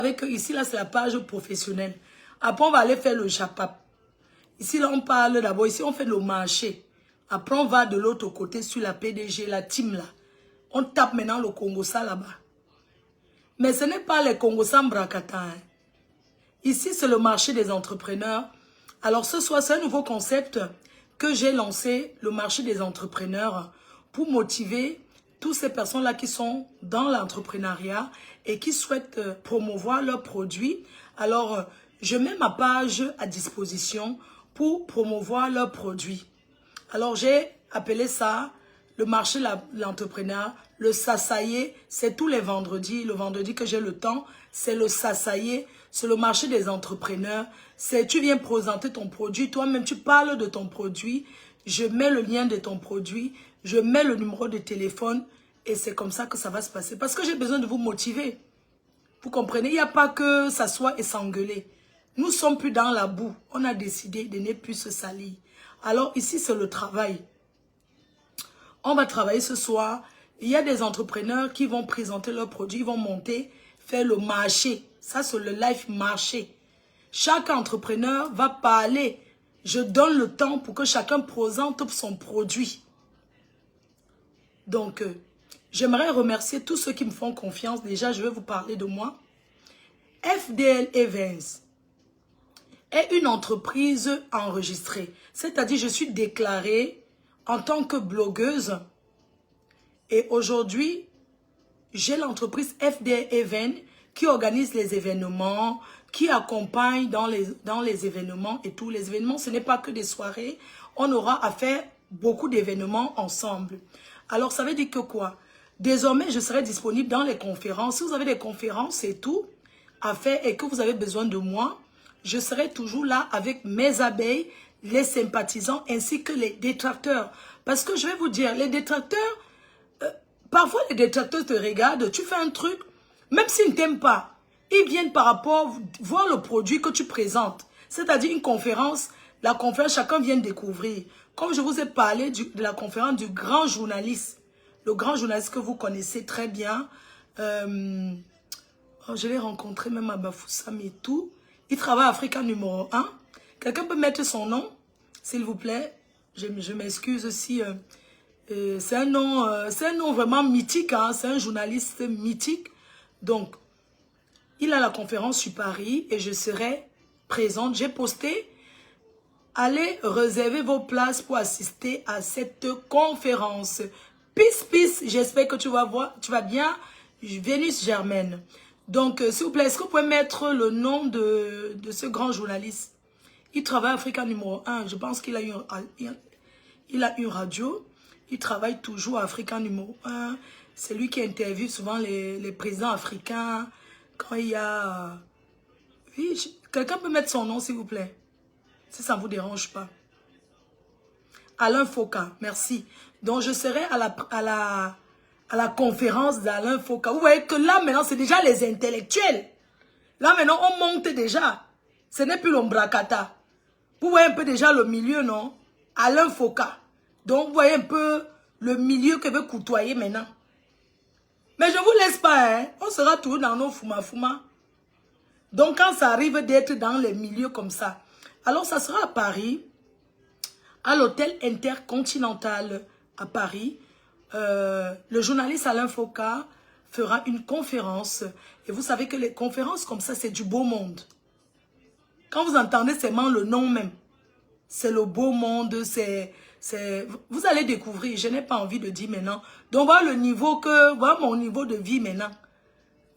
Avec ici, là, c'est la page professionnelle. Après, on va aller faire le Japap. Ici, là, on parle d'abord. Ici, on fait le marché. Après, on va de l'autre côté sur la PDG, la team, là. On tape maintenant le Congosa là-bas. Mais ce n'est pas les Congosa Mbrakata. Hein. Ici, c'est le marché des entrepreneurs. Alors, ce soir, c'est un nouveau concept que j'ai lancé, le marché des entrepreneurs, pour motiver toutes ces personnes-là qui sont dans l'entrepreneuriat et qui souhaitent promouvoir leurs produits. Alors, je mets ma page à disposition pour promouvoir leurs produits. Alors, j'ai appelé ça le marché de l'entrepreneur, le Sasaye, c'est tous les vendredis. Le vendredi que j'ai le temps, c'est le Sasaye, c'est le marché des entrepreneurs. C'est tu viens présenter ton produit, toi-même tu parles de ton produit, je mets le lien de ton produit, je mets le numéro de téléphone et c'est comme ça que ça va se passer. Parce que j'ai besoin de vous motiver. Vous comprenez, il n'y a pas que s'asseoir et s'engueuler. Nous ne sommes plus dans la boue. On a décidé de ne plus se salir. Alors ici, c'est le travail. On va travailler ce soir. Il y a des entrepreneurs qui vont présenter leurs produits, ils vont monter, faire le marché. Ça, c'est le live marché. Chaque entrepreneur va parler. Je donne le temps pour que chacun présente son produit. Donc, j'aimerais remercier tous ceux qui me font confiance. Déjà, je vais vous parler de moi. FDL Events est une entreprise enregistrée. C'est-à-dire, je suis déclarée en tant que blogueuse. Et aujourd'hui, j'ai l'entreprise FDL Events qui organise les événements, qui accompagne dans les événements et tous les événements. Ce n'est pas que des soirées. On aura à faire beaucoup d'événements ensemble. Alors, ça veut dire que quoi? Désormais, je serai disponible dans les conférences. Si vous avez des conférences et tout à faire et que vous avez besoin de moi, je serai toujours là avec mes abeilles, les sympathisants ainsi que les détracteurs. Parce que je vais vous dire, les détracteurs, parfois les détracteurs te regardent, tu fais un truc, même s'ils ne t'aiment pas, ils viennent par rapport voir le produit que tu présentes. C'est-à-dire une conférence, la conférence, chacun vient découvrir. Comme je vous ai parlé de la conférence du grand journaliste, le grand journaliste que vous connaissez très bien, je l'ai rencontré même à Bafoussam et tout. Il travaille à Africa numéro 1. Quelqu'un peut mettre son nom, s'il vous plaît. Je m'excuse aussi. C'est un nom vraiment mythique. Hein? C'est un journaliste mythique. Donc, il a la conférence sur Paris et je serai présente. J'ai posté. Allez réserver vos places pour assister à cette conférence. Peace, peace. J'espère que tu vas bien. Vénus Germaine. Donc, s'il vous plaît, est-ce que vous pouvez mettre le nom de ce grand journaliste? Il travaille à Africa numéro 1. Je pense qu'il a une radio. Il travaille toujours à Africa numéro 1. C'est lui qui interviewe souvent les présidents africains. Quand il y a... Oui, quelqu'un peut mettre son nom, s'il vous plaît. Si ça ne vous dérange pas. Alain Foka, merci. Donc, je serai à la conférence d'Alain Foka. Vous voyez que là, maintenant, c'est déjà les intellectuels. Là, maintenant, on monte déjà. Ce n'est plus l'ombracata. Vous voyez un peu déjà le milieu, non? Alain Foka. Donc, vous voyez un peu le milieu que veut côtoyer maintenant. Mais je ne vous laisse pas, hein. On sera toujours dans nos fuma-fuma. Donc, quand ça arrive d'être dans les milieux comme ça, alors ça sera à Paris, à l'hôtel Intercontinental à Paris. Le journaliste Alain Foka fera une conférence. Et vous savez que les conférences comme ça, c'est du beau monde. Quand vous entendez seulement le nom même, c'est le beau monde, vous allez découvrir. Je n'ai pas envie de dire maintenant. Donc, voilà le niveau voilà mon niveau de vie maintenant.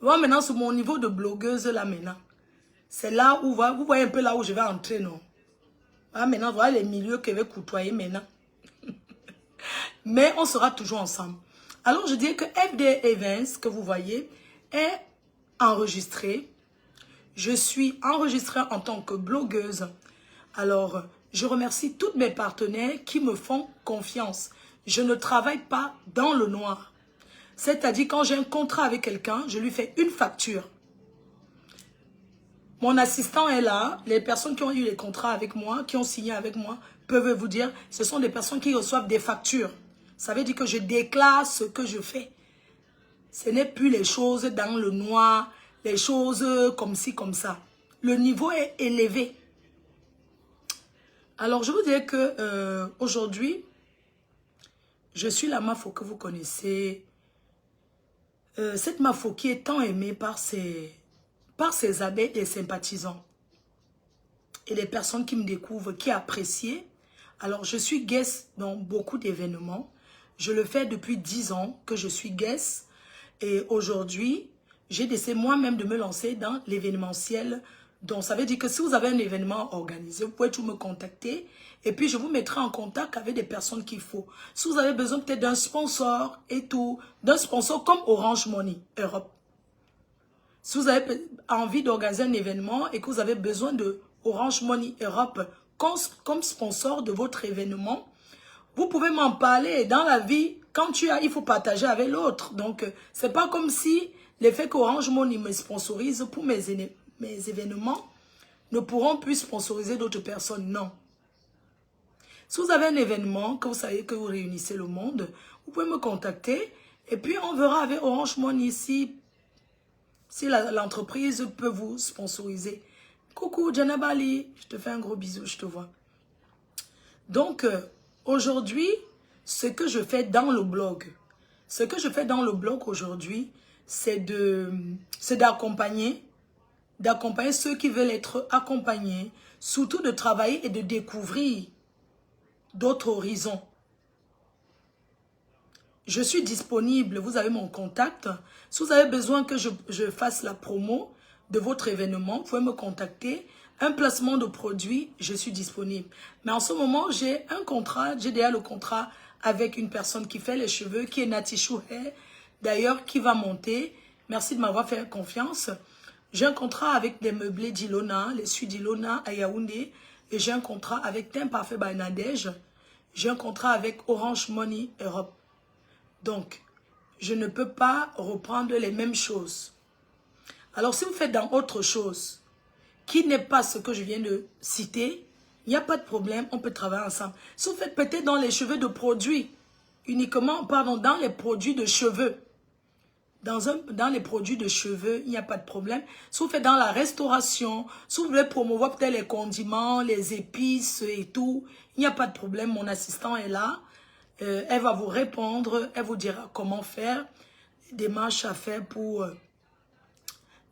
Voilà maintenant sur mon niveau de blogueuse là maintenant. C'est là où, vous voyez un peu là où je vais entrer, non? Ah, maintenant, voilà les milieux que je vais côtoyer maintenant. Mais on sera toujours ensemble. Alors, je dis que FD Events, que vous voyez, est enregistré. Je suis enregistrée en tant que blogueuse. Alors, je remercie tous mes partenaires qui me font confiance. Je ne travaille pas dans le noir. C'est-à-dire, quand j'ai un contrat avec quelqu'un, je lui fais une facture. Mon assistant est là. Les personnes qui ont eu les contrats avec moi, qui ont signé avec moi, peuvent vous dire, ce sont des personnes qui reçoivent des factures. Ça veut dire que je déclare ce que je fais. Ce n'est plus les choses dans le noir, les choses comme ci, comme ça. Le niveau est élevé. Alors, je vous dirais que aujourd'hui, je suis la Mafo que vous connaissez. Cette Mafo qui est tant aimée par ses adeptes et sympathisants. Et les personnes qui me découvrent, qui apprécient. Alors, je suis guest dans beaucoup d'événements. Je le fais depuis 10 ans que je suis guest. Et aujourd'hui, j'ai décidé moi-même de me lancer dans l'événementiel. Donc, ça veut dire que si vous avez un événement organisé, vous pouvez tout me contacter. Et puis, je vous mettrai en contact avec des personnes qu'il faut. Si vous avez besoin peut-être d'un sponsor et tout, d'un sponsor comme Orange Money Europe. Si vous avez envie d'organiser un événement et que vous avez besoin de Orange Money Europe comme sponsor de votre événement, vous pouvez m'en parler. Dans la vie, quand tu as, il faut partager avec l'autre. Donc, c'est pas comme si le fait qu'Orange Money me sponsorise pour mes événements ne pourront plus sponsoriser d'autres personnes. Non. Si vous avez un événement, que vous savez que vous réunissez le monde, vous pouvez me contacter. Et puis, on verra avec Orange Money si l'entreprise peut vous sponsoriser. Coucou, Janabali, je te fais un gros bisou, je te vois. Donc, aujourd'hui, ce que je fais dans le blog, aujourd'hui, c'est d'accompagner ceux qui veulent être accompagnés, surtout de travailler et de découvrir d'autres horizons. Je suis disponible, vous avez mon contact. Si vous avez besoin que je fasse la promo de votre événement, vous pouvez me contacter. Un placement de produit, je suis disponible. Mais en ce moment, j'ai un contrat, j'ai déjà le contrat avec une personne qui fait les cheveux, qui est Natishu Hair, d'ailleurs, qui va monter. Merci de m'avoir fait confiance. J'ai un contrat avec des meublés d'Ilona, les suites d'Ilona à Yaoundé. Et j'ai un contrat avec Teint Parfait by Nadège. J'ai un contrat avec Orange Money Europe. Donc, je ne peux pas reprendre les mêmes choses. Alors, si vous faites dans autre chose, qui n'est pas ce que je viens de citer, il n'y a pas de problème, on peut travailler ensemble. Si vous faites peut-être dans les cheveux de produits, uniquement, pardon, dans les produits de cheveux, dans les produits de cheveux, il n'y a pas de problème. Si vous faites dans la restauration, si vous voulez promouvoir peut-être les condiments, les épices et tout, il n'y a pas de problème, mon assistant est là. Elle va vous répondre, elle vous dira comment faire, des démarches à faire pour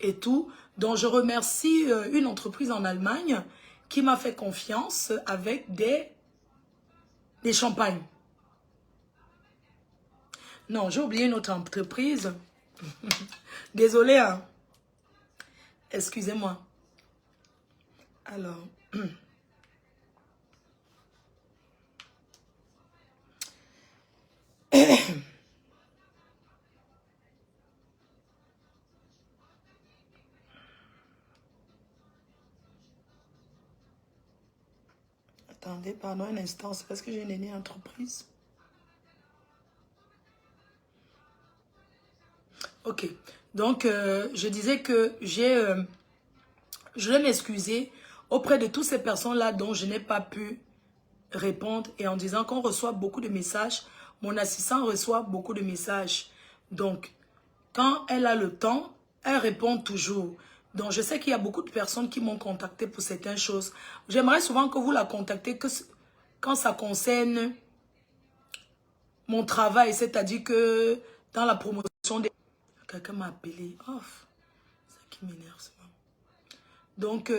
et tout. Donc, je remercie une entreprise en Allemagne qui m'a fait confiance avec des champagnes. Non, j'ai oublié une autre entreprise. Désolée, hein. Excusez-moi. Alors... Attendez, pardon un instant, c'est parce que j'ai une entreprise. Ok, donc je disais que je vais m'excuser auprès de toutes ces personnes-là dont je n'ai pas pu répondre et en disant qu'on reçoit beaucoup de messages. Mon assistant reçoit beaucoup de messages. Donc, quand elle a le temps, elle répond toujours. Donc, je sais qu'il y a beaucoup de personnes qui m'ont contacté pour certaines choses. J'aimerais souvent que vous la contactez quand ça concerne mon travail, c'est-à-dire que dans la promotion des... Quelqu'un m'a appelé. Oh, c'est ça qui m'énerve. Donc,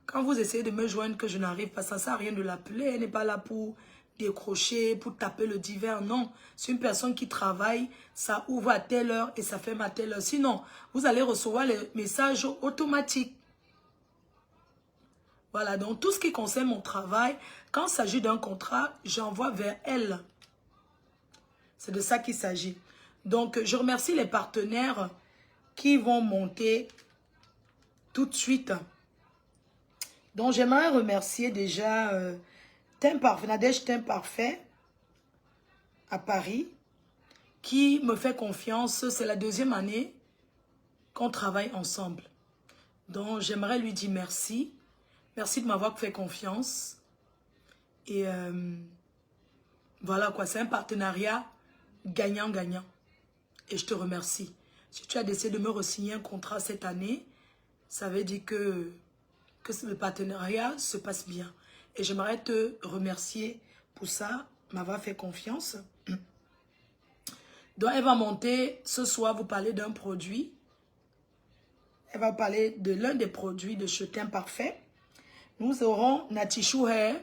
quand vous essayez de me joindre que je n'arrive pas, ça ne sert à rien de l'appeler. Elle n'est pas là pour décrocher, pour taper le divers. Non, c'est une personne qui travaille, ça ouvre à telle heure et ça ferme à telle heure. Sinon, vous allez recevoir les messages automatiques. Voilà, donc tout ce qui concerne mon travail, quand il s'agit d'un contrat, j'envoie vers elle. C'est de ça qu'il s'agit. Donc, je remercie les partenaires qui vont monter tout de suite. Donc, j'aimerais remercier déjà Nadège Teint Parfait à Paris qui me fait confiance. C'est la deuxième année qu'on travaille ensemble. Donc, j'aimerais lui dire merci. Merci de m'avoir fait confiance. Et voilà quoi, c'est un partenariat gagnant-gagnant. Et je te remercie. Si tu as décidé de me re-signer un contrat cette année, ça veut dire que le partenariat se passe bien. Et j'aimerais te remercier pour ça, m'avoir fait confiance. Donc, elle va monter ce soir, vous parler d'un produit. Elle va parler de l'un des produits de Châtain Parfait. Nous aurons Natishu Hair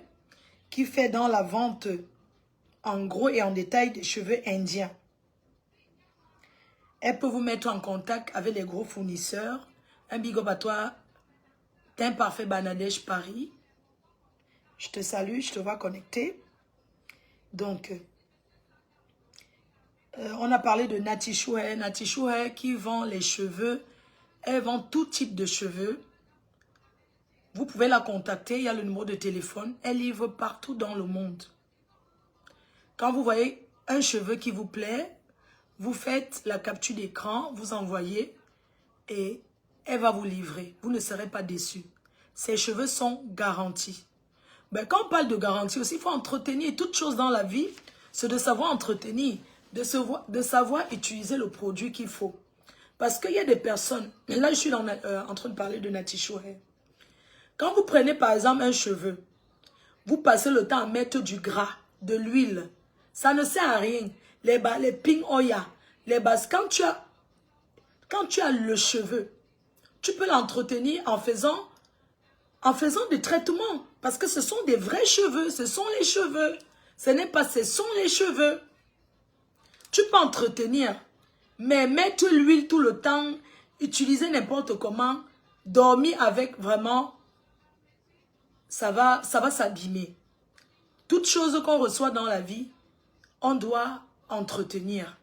qui fait dans la vente en gros et en détail des cheveux indiens. Elle peut vous mettre en contact avec les gros fournisseurs. Un big up à toi, Teint Parfait Bangladesh Paris. Je te salue, je te vois connecté. Donc, on a parlé de Natishu Hair. Natishu Hair qui vend les cheveux. Elle vend tout type de cheveux. Vous pouvez la contacter, il y a le numéro de téléphone. Elle livre partout dans le monde. Quand vous voyez un cheveu qui vous plaît, vous faites la capture d'écran, vous envoyez et elle va vous livrer. Vous ne serez pas déçus. Ces cheveux sont garantis. Ben, quand on parle de garantie aussi, il faut entretenir. Toute chose dans la vie, c'est de savoir entretenir, de savoir utiliser le produit qu'il faut. Parce qu'il y a des personnes, et là je suis en train de parler de Natishu Hair. Quand vous prenez par exemple un cheveu, vous passez le temps à mettre du gras, de l'huile. Ça ne sert à rien. Les ping oya, les bases, quand tu as le cheveu, tu peux l'entretenir en faisant des traitements. Parce que ce sont des vrais cheveux, ce sont les cheveux. Ce sont les cheveux. Tu peux entretenir, mais mettre l'huile tout le temps, utiliser n'importe comment, dormir avec vraiment, ça va s'abîmer. Toute chose qu'on reçoit dans la vie, on doit entretenir.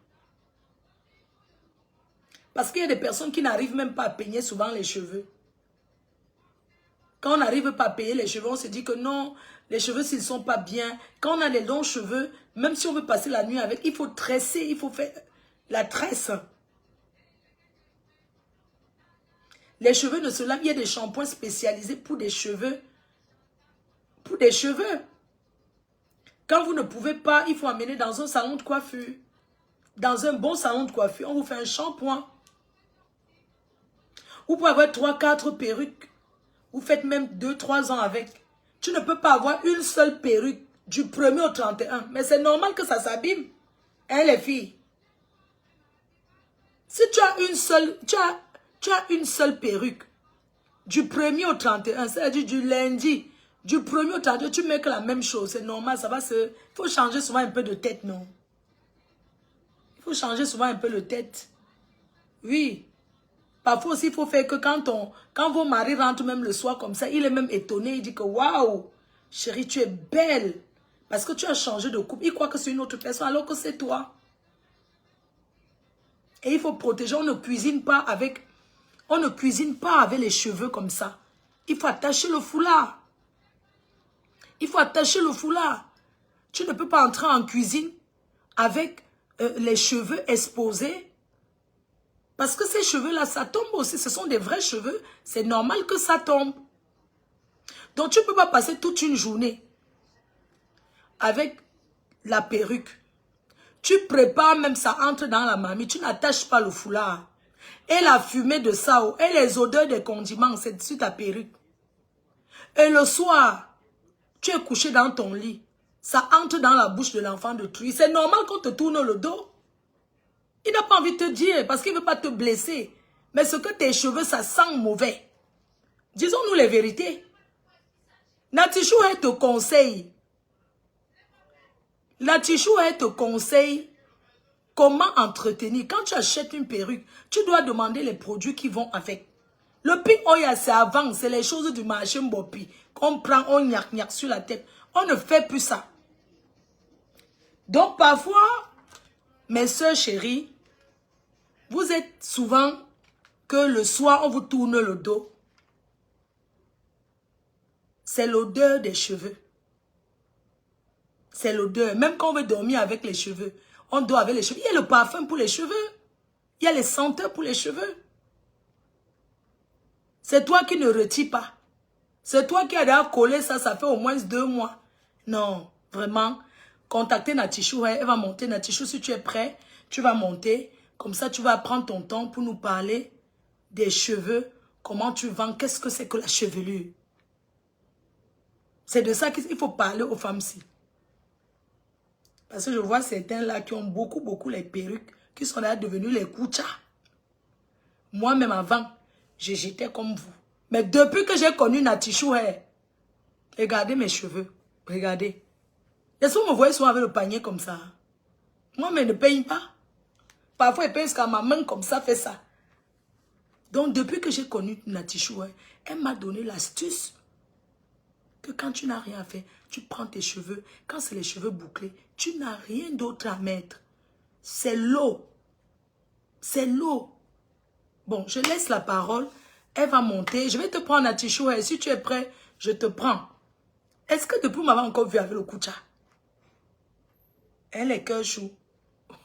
Parce qu'il y a des personnes qui n'arrivent même pas à peigner souvent les cheveux. Quand on n'arrive pas à payer les cheveux, on se dit que non, les cheveux s'ils ne sont pas bien. Quand on a les longs cheveux, même si on veut passer la nuit avec, il faut tresser, il faut faire la tresse. Les cheveux ne se lavent, il y a des shampoings spécialisés pour des cheveux. Pour des cheveux. Quand vous ne pouvez pas, il faut amener dans un salon de coiffure. Dans un bon salon de coiffure, on vous fait un shampoing. Vous pouvez avoir 3-4 perruques. Vous faites même 2-3 ans avec. Tu ne peux pas avoir une seule perruque du 1er au 31. Mais c'est normal que ça s'abîme. Hein, les filles? Si tu as une seule perruque du 1er au 31, c'est-à-dire du lundi, du 1er au 31, tu mets que la même chose. C'est normal, ça va se... Il faut changer souvent un peu de tête, non? Il faut changer souvent un peu de tête. Oui. Parfois aussi, il faut faire que quand vos maris rentrent même le soir comme ça, il est même étonné. Il dit que waouh, chérie, tu es belle. Parce que tu as changé de couple. Il croit que c'est une autre personne alors que c'est toi. Et il faut protéger. On ne cuisine pas avec les cheveux comme ça. Il faut attacher le foulard. Il faut attacher le foulard. Tu ne peux pas entrer en cuisine avec les cheveux exposés. Parce que ces cheveux-là, ça tombe aussi. Ce sont des vrais cheveux. C'est normal que ça tombe. Donc, tu ne peux pas passer toute une journée avec la perruque. Tu prépares, même ça entre dans la marmite. Tu n'attaches pas le foulard. Et la fumée de ça, et les odeurs des condiments, c'est sur ta perruque. Et le soir, tu es couché dans ton lit. Ça entre dans la bouche de l'enfant de truie. C'est normal qu'on te tourne le dos. Il n'a pas envie de te dire parce qu'il ne veut pas te blesser. Mais ce que tes cheveux, ça sent mauvais. Disons-nous les vérités. Natishu Hair te conseille. Natishu Hair te conseille comment entretenir. Quand tu achètes une perruque, tu dois demander les produits qui vont avec. Le ping oya, c'est avant. C'est les choses du marché Mbopi. Qu'on prend, on gnac sur la tête. On ne fait plus ça. Donc parfois, mes soeurs chéries, vous êtes souvent que le soir, on vous tourne le dos. C'est l'odeur des cheveux. C'est l'odeur. Même quand on veut dormir avec les cheveux, on dort avec les cheveux. Il y a le parfum pour les cheveux. Il y a les senteurs pour les cheveux. C'est toi qui ne retires pas. C'est toi qui as déjà collé ça, ça fait au moins 2 mois. Non, vraiment. Contactez Natishu Hair, elle va monter. Natishu, si tu es prêt, tu vas monter. Comme ça, tu vas prendre ton temps pour nous parler des cheveux. Comment tu vends? Qu'est-ce que c'est que la chevelure? C'est de ça qu'il faut parler aux femmes-ci. Parce que je vois certains là qui ont beaucoup les perruques, qui sont là devenus les kouchas. Moi-même avant, j'étais comme vous. Mais depuis que j'ai connu Natichou, regardez mes cheveux. Regardez. Et si vous me voyez souvent avec le panier comme ça, moi, mais ne paye pas. Parfois, il paye jusqu'à ma main comme ça, fait ça. Donc, depuis que j'ai connu Natichou, elle m'a donné l'astuce que quand tu n'as rien à faire, tu prends tes cheveux. Quand c'est les cheveux bouclés, tu n'as rien d'autre à mettre. C'est l'eau. C'est l'eau. Bon, je laisse la parole. Elle va monter. Je vais te prendre Natichou. Et si tu es prêt, je te prends. Est-ce que depuis, vous m'avez encore vu avec le koucha? Elle est cœur chou.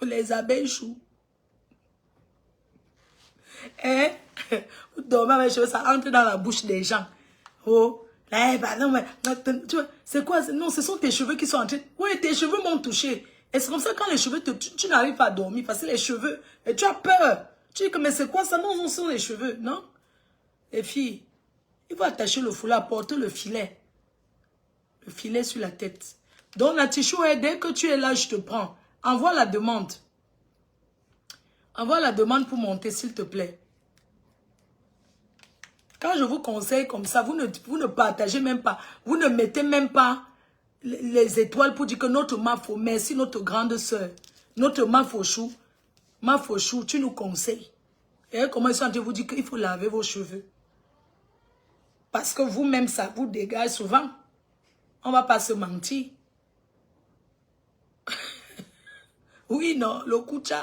Les abeilles chou. Hein? Vous dormez avec les cheveux, ça entre dans la bouche des gens. Oh, là, non, mais, tu vois, c'est quoi? Non, ce sont tes cheveux qui sont entrés. Oui, tes cheveux m'ont touché. Et c'est comme ça, quand les cheveux tu n'arrives pas à dormir, parce que les cheveux, et tu as peur. Tu dis que, mais c'est quoi ça? Non, ce sont les cheveux, non? Les filles, il faut attacher le foulard, porter le filet. Le filet sur la tête. Donc, Natichou, dès que tu es là, je te prends. Envoie la demande. Envoie la demande pour monter, s'il te plaît. Quand je vous conseille comme ça, vous ne partagez même pas. Vous ne mettez même pas les étoiles pour dire que notre Mafo, merci notre grande soeur. Notre Mafochou, tu nous conseilles. Et comment ils sont en train de vous dire qu'il faut laver vos cheveux. Parce que vous-même, ça vous dégage souvent. On ne va pas se mentir. Oui, non, le koucha.